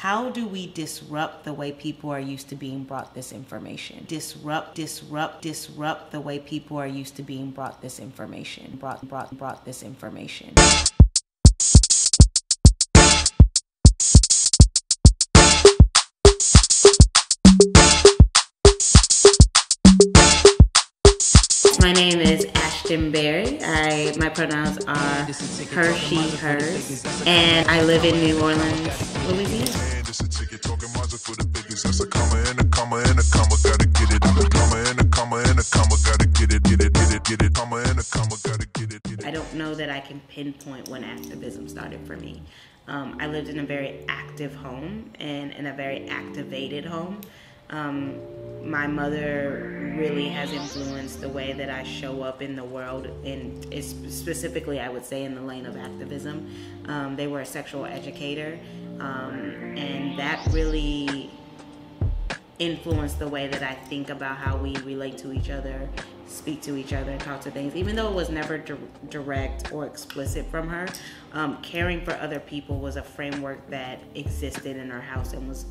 How do we disrupt the way people are used to being brought this information? Disrupt the way people are used to being brought this information. Brought this information. My name is Ashtin Berry. My pronouns are her, she, hers, and I live in New Orleans, Louisiana. I don't know that I can pinpoint when activism started for me. I lived in a very active home and in a very activated home. My mother really has influenced the way that I show up in the world, and specifically, I would say, in the lane of activism. They were a sexual educator, and that really influenced the way that I think about how we relate to each other, speak to each other, talk to things. Even though it was never direct or explicit from her, caring for other people was a framework that existed in our house and was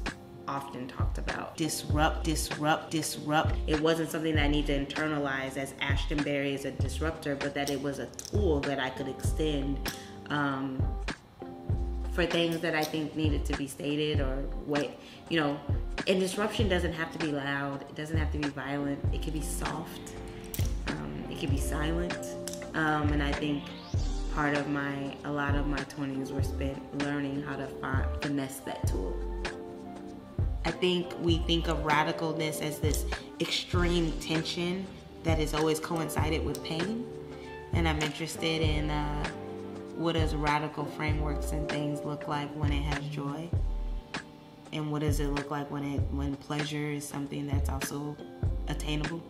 often talked about. Disrupt. It wasn't something that I need to internalize as Ashtin Berry is a disruptor, but that it was a tool that I could extend for things that I think needed to be stated or and disruption doesn't have to be loud. It doesn't have to be violent. It can be soft. It can be silent. And I think a lot of my 20s were spent learning how to finesse that tool. I think we think of radicalness as this extreme tension that is always coincided with pain. And I'm interested in what does radical frameworks and things look like when it has joy? And what does it look like when pleasure is something that's also attainable?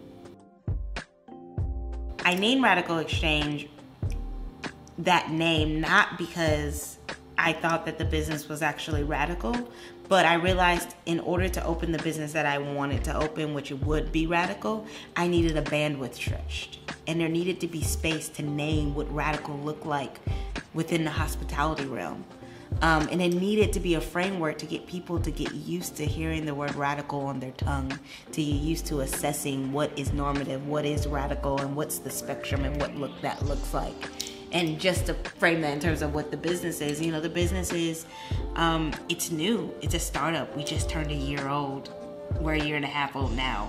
I named RadicalxChange that name not because I thought that the business was actually radical, but I realized in order to open the business that I wanted to open, which would be radical, I needed a bandwidth stretched. And there needed to be space to name what radical looked like within the hospitality realm. And it needed to be a framework to get people to get used to hearing the word radical on their tongue, to get used to assessing what is normative, what is radical, and what's the spectrum and what that looks like. And just to frame that in terms of what the business is, the business is, it's new. It's a startup. We just turned a year old. We're a year and a half old now.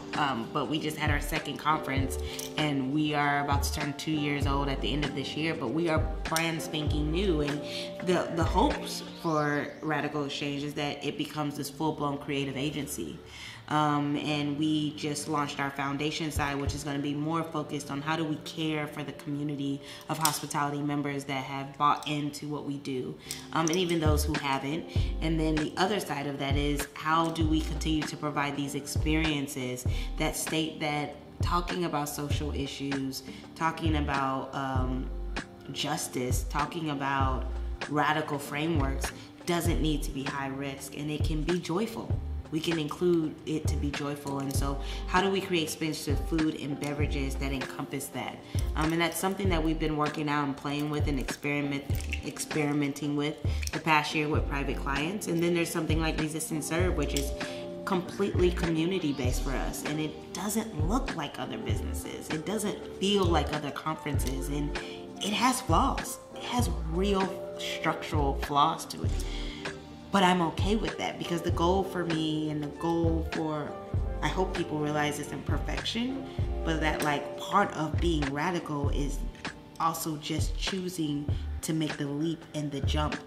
But we just had our second conference, and we are about to turn 2 years old at the end of this year. But we are brand spanking new. And the hopes for RadicalxChange is that it becomes this full-blown creative agency. And we just launched our foundation side, which is going to be more focused on how do we care for the community of hospitality members that have bought into what we do, and even those who haven't. And then the other side of that is how do we continue to provide these experiences that state that talking about social issues, talking about justice, talking about radical frameworks doesn't need to be high risk, and it can be joyful. We can include it to be joyful. And so how do we create space for food and beverages that encompass that? And that's something that we've been working out and playing with and experimenting with the past year with private clients. And then there's something like Resist and Serve, which is completely community-based for us. And it doesn't look like other businesses. It doesn't feel like other conferences. And it has flaws. It has real structural flaws to it. But I'm okay with that, because the goal for me and the goal for, I hope people realize, it's imperfection, but that part of being radical is also just choosing to make the leap and the jump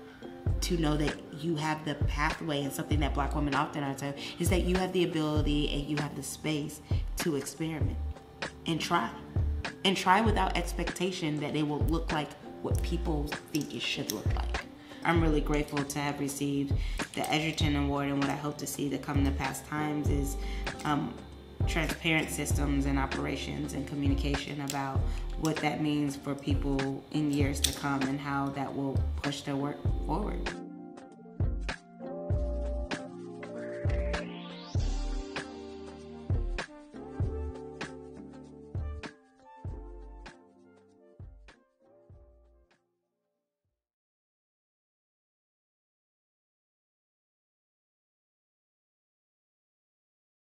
to know that you have the pathway. And something that Black women often are told is that you have the ability and you have the space to experiment and try without expectation that it will look like what people think it should look like. I'm really grateful to have received the Egerton Award, and what I hope to see to come in the past times is transparent systems and operations and communication about what that means for people in years to come and how that will push their work forward.